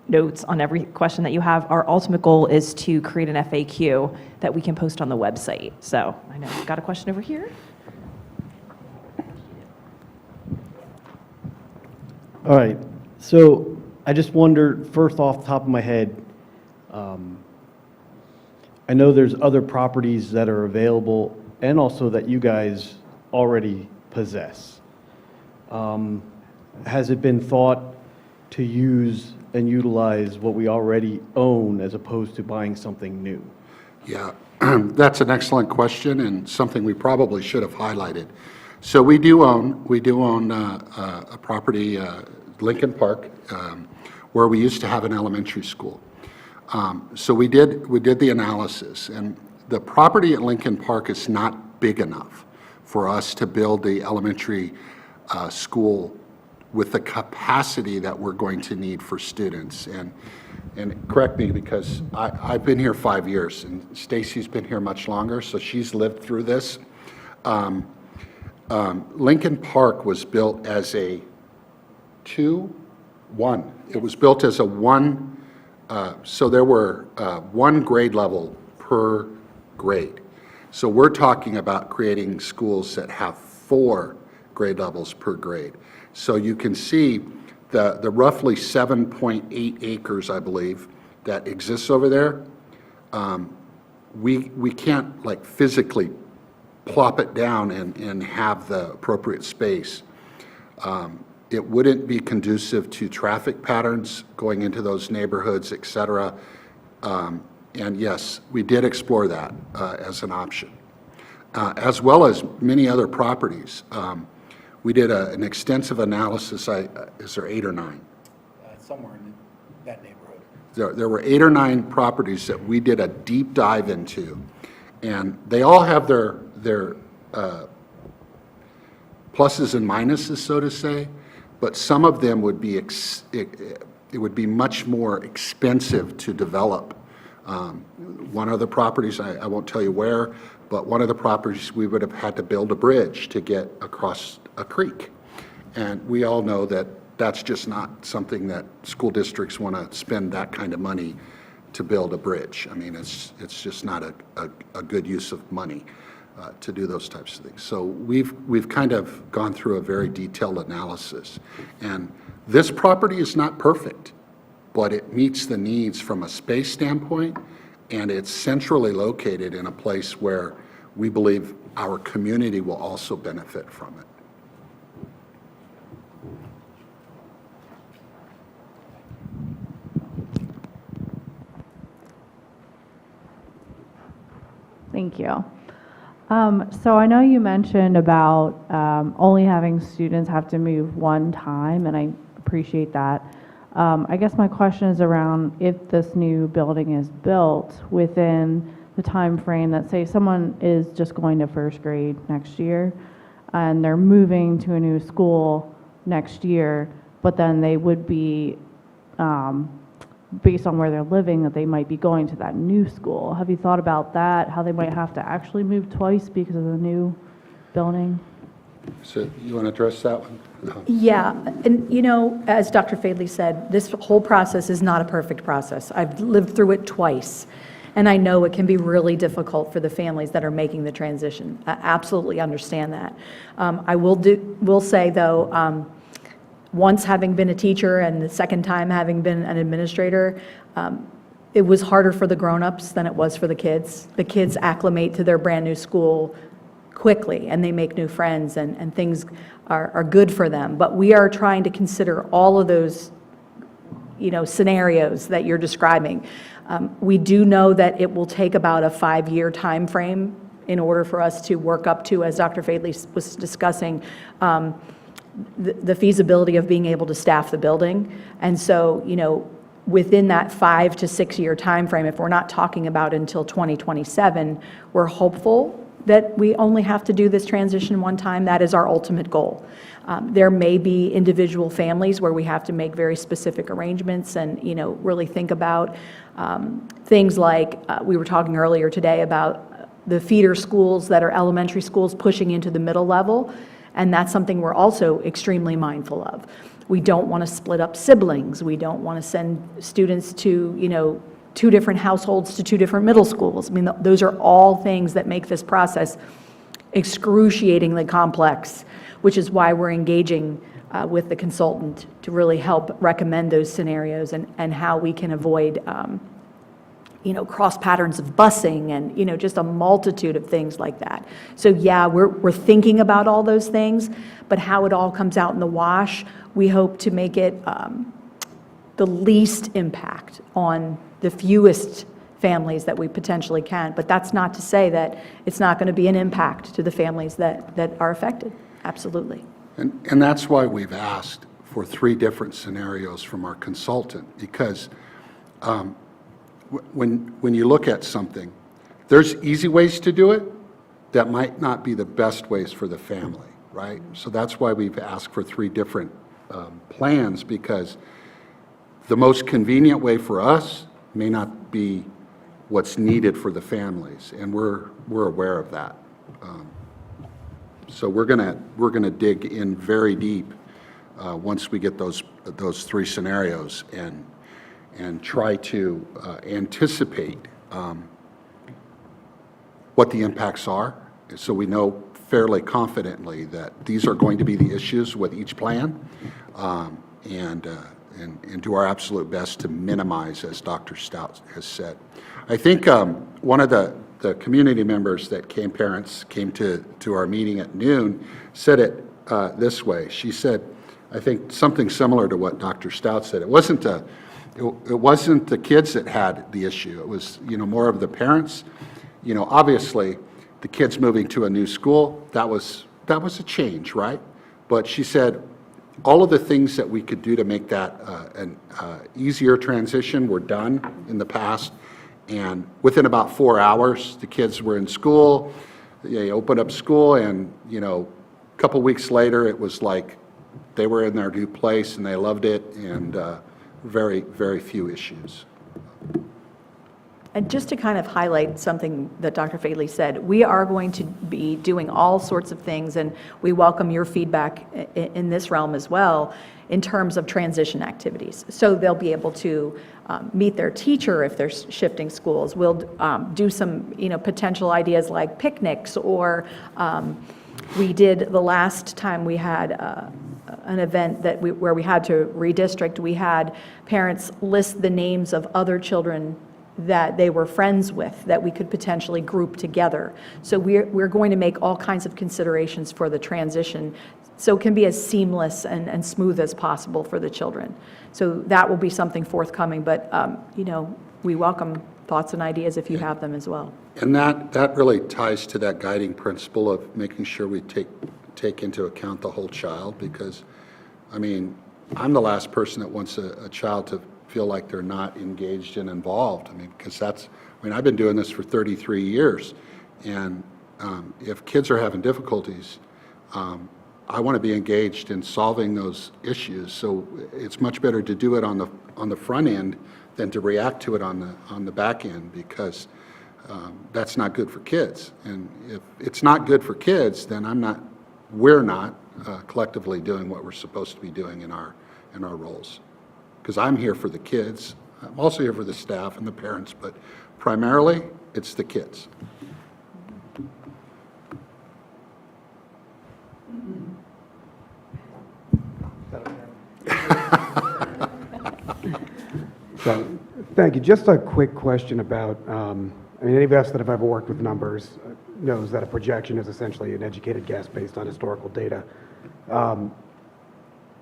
notes on every question that you have. Our ultimate goal is to create an FAQ that we can post on the website. So I know we've got a question over here. All right, so I just wondered, first off the top of my head, I know there's other properties that are available and also that you guys already possess. Has it been thought to use and utilize what we already own as opposed to buying something new? Yeah, that's an excellent question, and something we probably should have highlighted. So we do own a property, Lincoln Park, where we used to have an elementary school. So we did the analysis, and the property at Lincoln Park is not big enough for us to build the elementary school with the capacity that we're going to need for students. And correct me, because I've been here 5 years, and Stacy's been here much longer, so she's lived through this. Lincoln Park was built as a 2-1. It was built as a 1, so there were 1 grade level per grade. So we're talking about creating schools that have 4 grade levels per grade. So you can see the roughly 7.8 acres, I believe, that exists over there. We can't like physically plop it down and have the appropriate space. It wouldn't be conducive to traffic patterns going into those neighborhoods, et cetera. And yes, we did explore that as an option, as well as many other properties. We did an extensive analysis. Is there 8 or 9? Somewhere in that neighborhood. There were 8 or 9 properties that we did a deep dive into, and they all have their pluses and minuses, so to say, but some of them would be it would be much more expensive to develop. One of the properties, I won't tell you where, but one of the properties we would have had to build a bridge to get across a creek. And we all know that that's just not something that school districts want to spend that kind of money to build a bridge. I mean, it's just not a good use of money to do those types of things. So we've kind of gone through a very detailed analysis. And this property is not perfect, but it meets the needs from a space standpoint, and it's centrally located in a place where we believe our community will also benefit from it. Thank you. So I know you mentioned about only having students have to move one time, and I appreciate that. I guess my question is around if this new building is built within the time frame that, say, someone is just going to first grade next year, and they're moving to a new school next year, but then they would be, based on where they're living, that they might be going to that new school. Have you thought about that, how they might have to actually move twice because of the new building? So you want to address that one? Yeah, and as Dr. Fadley said, this whole process is not a perfect process. I've lived through it twice, and I know it can be really difficult for the families that are making the transition. I absolutely understand that. I will say, though, once having been a teacher and the second time having been an administrator, it was harder for the grown-ups than it was for the kids. The kids acclimate to their brand-new school quickly, and they make new friends, and things are good for them. But we are trying to consider all of those, scenarios that you're describing. We do know that it will take about a 5-year time frame in order for us to work up to, as Dr. Fadley was discussing, the feasibility of being able to staff the building. And so, within that 5 to 6 year time frame, if we're not talking about until 2027, we're hopeful that we only have to do this transition one time. That is our ultimate goal. There may be individual families where we have to make very specific arrangements and, really think about things like, we were talking earlier today about the feeder schools that are elementary schools pushing into the middle level, and that's something we're also extremely mindful of. We don't want to split up siblings. We don't want to send students to, 2 different households to 2 different middle schools. I mean, those are all things that make this process excruciatingly complex, which is why we're engaging with the consultant to really help recommend those scenarios and how we can avoid, cross patterns of busing and, just a multitude of things like that. So yeah, we're thinking about all those things, but how it all comes out in the wash, we hope to make it the least impact on the fewest families that we potentially can. But that's not to say that it's not going to be an impact to the families that are affected. Absolutely. And that's why we've asked for 3 different scenarios from our consultant, because when you look at something, there's easy ways to do it that might not be the best ways for the family, right? So that's why we've asked for 3 different plans, because the most convenient way for us may not be what's needed for the families, and we're aware of that. So we're gonna dig in very deep once we get those 3 scenarios and try to anticipate what the impacts are, so we know fairly confidently that these are going to be the issues with each plan, and do our absolute best to minimize, as Dr. Stout has said. I think one of the community members that parents came to our meeting at noon, said it this way. She said, I think something similar to what Dr. Stout said. It wasn't the kids that had the issue. It was, more of the parents. Obviously, the kids moving to a new school, that was a change, right? But she said, all of the things that we could do to make that an easier transition were done in the past. And within about 4 hours, the kids were in school. They opened up school, and a couple weeks later, it was like they were in their new place and they loved it, and very, very few issues. And just to kind of highlight something that Dr. Fadley said, we are going to be doing all sorts of things, and we welcome your feedback in this realm as well, in terms of transition activities. So they'll be able to meet their teacher if they're shifting schools. We'll do some, potential ideas like picnics, or we did the last time we had an event where we had to redistrict, we had parents list the names of other children that they were friends with that we could potentially group together. So we're going to make all kinds of considerations for the transition so it can be as seamless and smooth as possible for the children. So that will be something forthcoming, but we welcome thoughts and ideas if you have them as well. And that really ties to that guiding principle of making sure we take into account the whole child, because, I'm the last person that wants a child to feel like they're not engaged and involved. Because I've been doing this for 33 years, and if kids are having difficulties, I want to be engaged in solving those issues. So it's much better to do it on the front end than to react to it on the back end, because that's not good for kids. And if it's not good for kids, then we're not collectively doing what we're supposed to be doing in our roles. Because I'm here for the kids. I'm also here for the staff and the parents, but primarily it's the kids. So, thank you. Just a quick question about, any of us that have ever worked with numbers knows that a projection is essentially an educated guess based on historical data.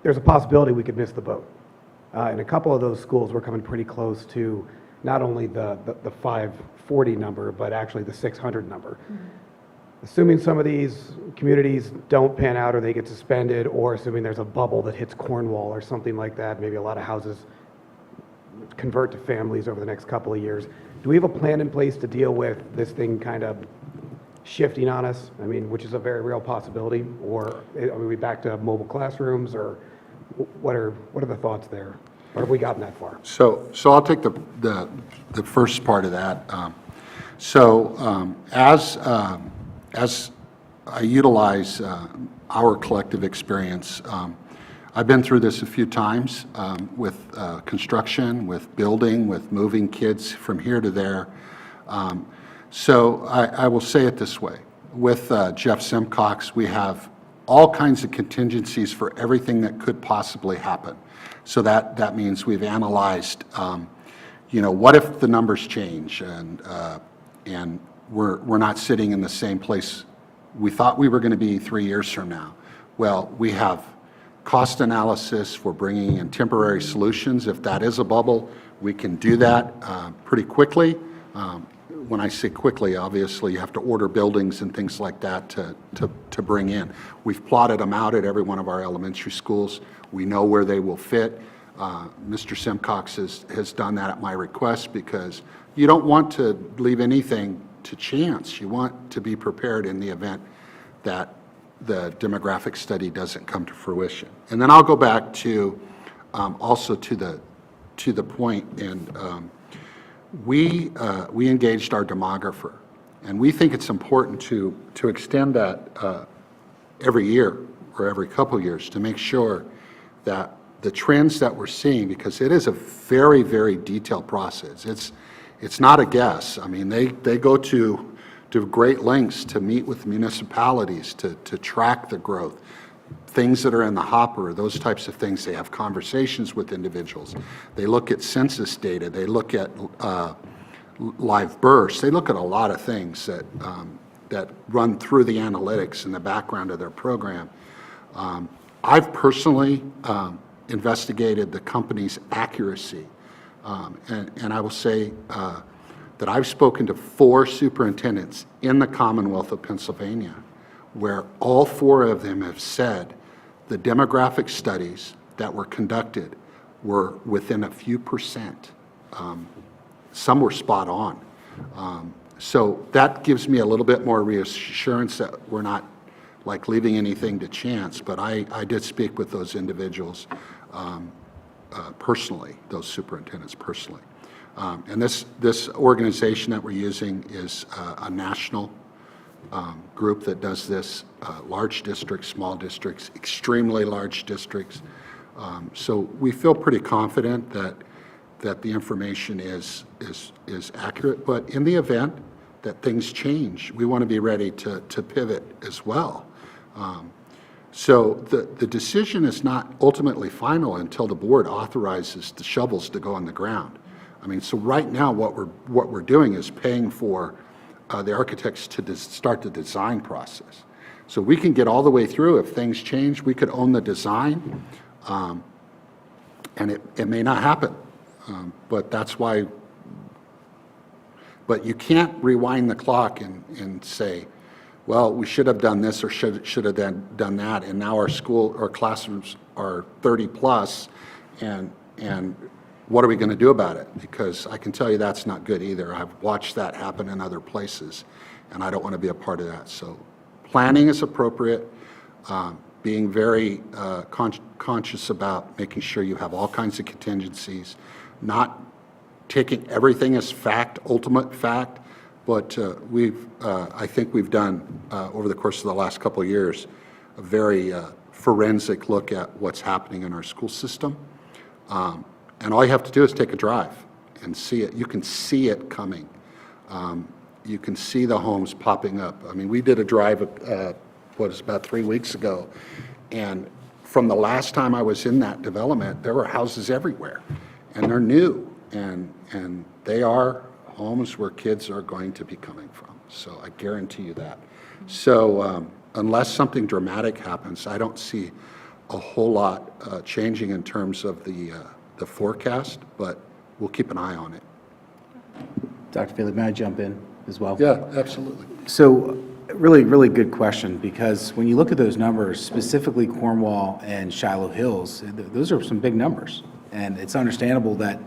There's a possibility we could miss the boat. In a couple of those schools, we're coming pretty close to not only the 540 number, but actually the 600 number. Assuming some of these communities don't pan out or they get suspended, or assuming there's a bubble that hits Cornwall or something like that, maybe a lot of houses convert to families over the next couple of years. Do we have a plan in place to deal with this thing kind of shifting on us? Which is a very real possibility. Or are we back to mobile classrooms, or what are the thoughts there? Or have we gotten that far? So I'll take the first part of that. As I utilize our collective experience, I've been through this a few times with construction, with building, with moving kids from here to there. So I will say it this way. With Jeff Simcox, we have all kinds of contingencies for everything that could possibly happen. So that means we've analyzed, what if the numbers change and we're not sitting in the same place we thought we were going to be 3 years from now. Well, we have cost analysis for bringing in temporary solutions. If that is a bubble, we can do that pretty quickly. When I say quickly, obviously you have to order buildings and things like that to bring in. We've plotted them out at every one of our elementary schools. We know where they will fit. Mr. Simcox has done that at my request, because you don't want to leave anything to chance. You want to be prepared in the event that the demographic study doesn't come to fruition. And then I'll go back to also to the point, and we engaged our demographer, and we think it's important to extend that every year or every couple years to make sure that the trends that we're seeing, because it is a very, very detailed process. It's not a guess. They go to great lengths to meet with municipalities to track the growth, things that are in the hopper, those types of things. They have conversations with individuals. They look at census data. They look at live births. They look at a lot of things that run through the analytics in the background of their program. I've personally investigated the company's accuracy. And I will say that I've spoken to 4 superintendents in the Commonwealth of Pennsylvania, where all 4 of them have said the demographic studies that were conducted were within a few percent. Some were spot on. So that gives me a little bit more reassurance that we're not leaving anything to chance. But I did speak with those individuals personally, those superintendents personally. And this organization that we're using is a national group that does this, large districts, small districts, extremely large districts. So we feel pretty confident that the information is accurate, but in the event that things change, we want to be ready to pivot as well. So the decision is not ultimately final until the board authorizes the shovels to go on the ground. I mean, so right now, what we're doing is paying for the architects to start the design process. So we can get all the way through. If things change, we could own the design, and it may not happen. But that's why, but you can't rewind the clock and say, well, we should have done this or should have done that, and now our classrooms are 30 plus, and what are we going to do about it? Because I can tell you that's not good either. I've watched that happen in other places, and I don't want to be a part of that. So planning is appropriate, being very conscious about making sure you have all kinds of contingencies, not taking everything as fact, ultimate fact, but I think we've done, over the course of the last couple of years, a very forensic look at what's happening in our school system. And all you have to do is take a drive and see it. You can see it coming. You can see the homes popping up. I mean, we did a drive, about 3 weeks ago, and from the last time I was in that development, there were houses everywhere, and they're new, and they are homes where kids are going to be coming from. So I guarantee you that. So unless something dramatic happens, I don't see a whole lot changing in terms of the forecast, but we'll keep an eye on it. Dr. Faley, may I jump in as well? Yeah, absolutely. So really, really good question, because when you look at those numbers, specifically Cornwall and Shiloh Hills, those are some big numbers. And it's understandable that,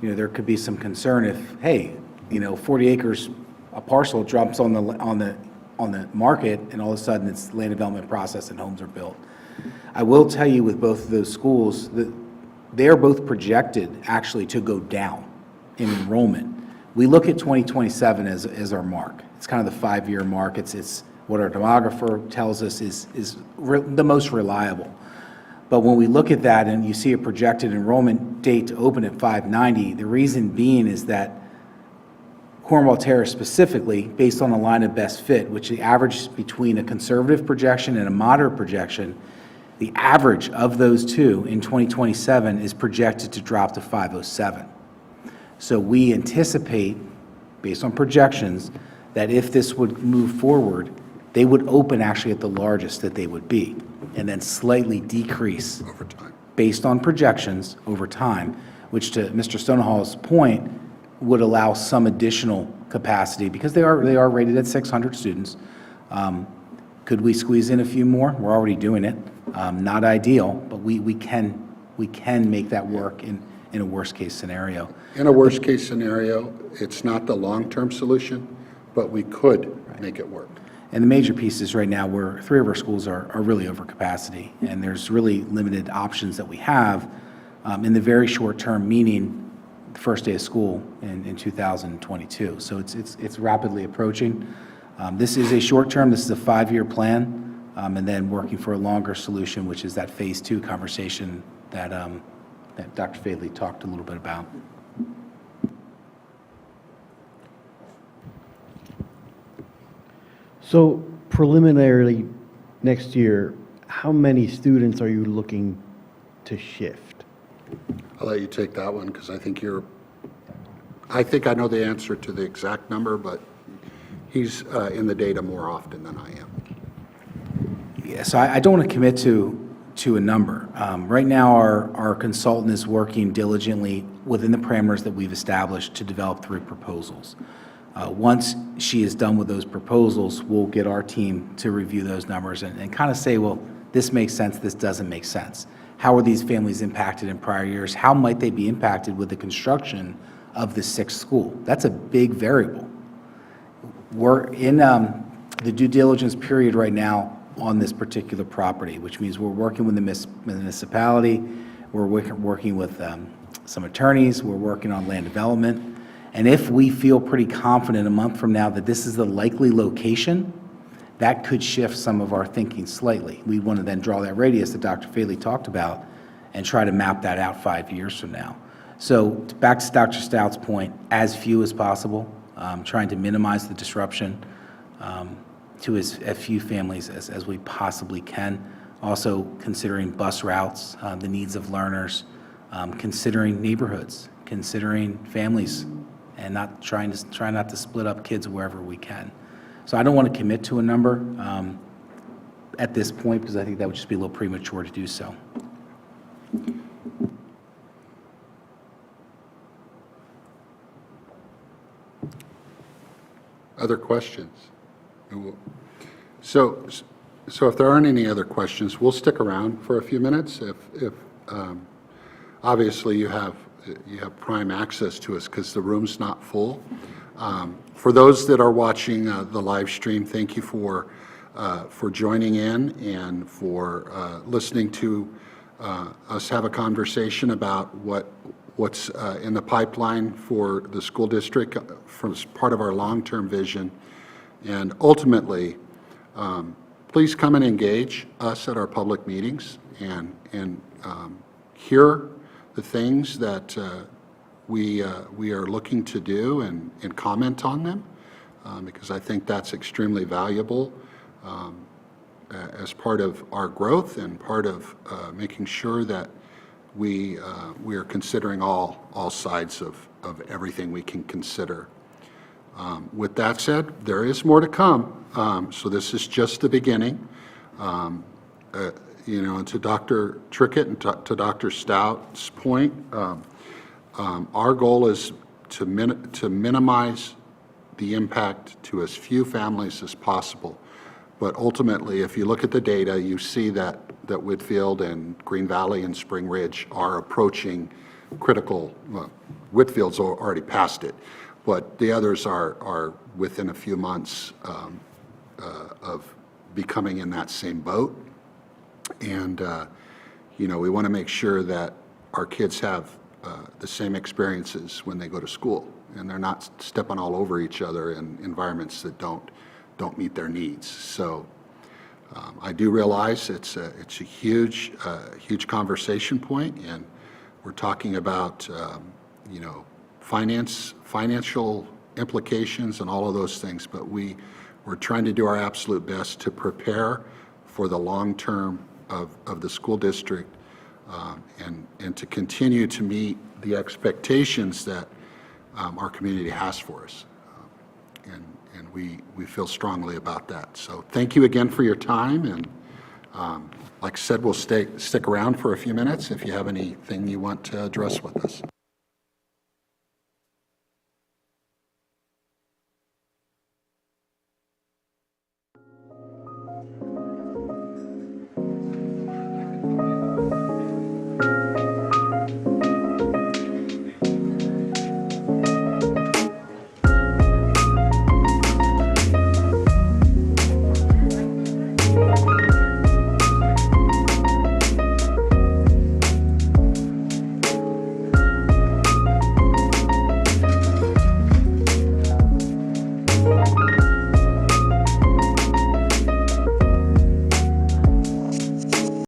there could be some concern if, hey, 40 acres, a parcel drops on the market, and all of a sudden it's land development process and homes are built. I will tell you with both of those schools that they are both projected actually to go down in enrollment. We look at 2027 as our mark. It's kind of the 5-year mark. It's what our demographer tells us is the most reliable. But when we look at that and you see a projected enrollment date to open at 590, the reason being is that Cornwall Terrace specifically, based on a line of best fit, which the average between a conservative projection and a moderate projection, the average of those two in 2027 is projected to drop to 507. So we anticipate, based on projections, that if this would move forward, they would open actually at the largest that they would be, and then slightly decrease Over time. based on projections over time, which, to Mr. Stonehall's point, would allow some additional capacity, because they are rated at 600 students. Could we squeeze in a few more? We're already doing it. Not ideal, but we can make that work in a worst-case scenario. In a worst-case scenario, it's not the long-term solution, but we could make it work. And the major piece is right now, where 3 of our schools are really over capacity, and there's really limited options that we have in the very short term, meaning the first day of school in 2022. So it's rapidly approaching. This is a short term, this is a 5-year plan, and then working for a longer solution, which is that phase 2 conversation that Dr. Faley talked a little bit about. So preliminarily, next year, how many students are you looking to shift? I'll let you take that one, because I think I know the answer to the exact number, but he's in the data more often than I am. Yeah, so I don't want to commit to a number. Right now, our consultant is working diligently within the parameters that we've established to develop 3 proposals. Once she is done with those proposals, we'll get our team to review those numbers and kind of say, well, this makes sense, this doesn't make sense. How are these families impacted in prior years? How might they be impacted with the construction of the 6th school? That's a big variable. We're in the due diligence period right now on this particular property, which means we're working with the municipality, we're working with some attorneys, we're working on land development. And if we feel pretty confident a month from now that this is the likely location, that could shift some of our thinking slightly. We want to then draw that radius that Dr. Faley talked about and try to map that out 5 years from now. So back to Dr. Stout's point, as few as possible, trying to minimize the disruption to as few families as we possibly can. Also considering bus routes, the needs of learners, considering neighborhoods, considering families, and try not to split up kids wherever we can. So I don't want to commit to a number at this point because I think that would just be a little premature to do so. Other questions? So if there aren't any other questions, we'll stick around for a few minutes. If obviously you have prime access to us because the room's not full. For those that are watching the live stream, thank you for joining in and for listening to us have a conversation about what's in the pipeline for the school district from part of our long-term vision. And ultimately, please come and engage us at our public meetings and hear the things that we are looking to do and comment on them, because I think that's extremely valuable as part of our growth and part of making sure that we are considering all sides of everything we can consider. With that said, there is more to come, so this is just the beginning. And to Dr. Trickett and to Dr. Stout's point, our goal is to minimize the impact to as few families as possible. But ultimately, if you look at the data, you see that Whitfield and Green Valley and Spring Ridge are approaching critical. Well, Whitfield's already passed it, but the others are within a few months of becoming in that same boat. And we want to make sure that our kids have the same experiences when they go to school, and they're not stepping all over each other in environments that don't meet their needs. So I do realize it's a huge conversation point, and we're talking about financial implications and all of those things, but we're trying to do our absolute best to prepare for the long term of the school district, and to continue to meet the expectations that our community has for us. And we feel strongly about that. So thank you again for your time, and like I said, we'll stick around for a few minutes if you have anything you want to address with us.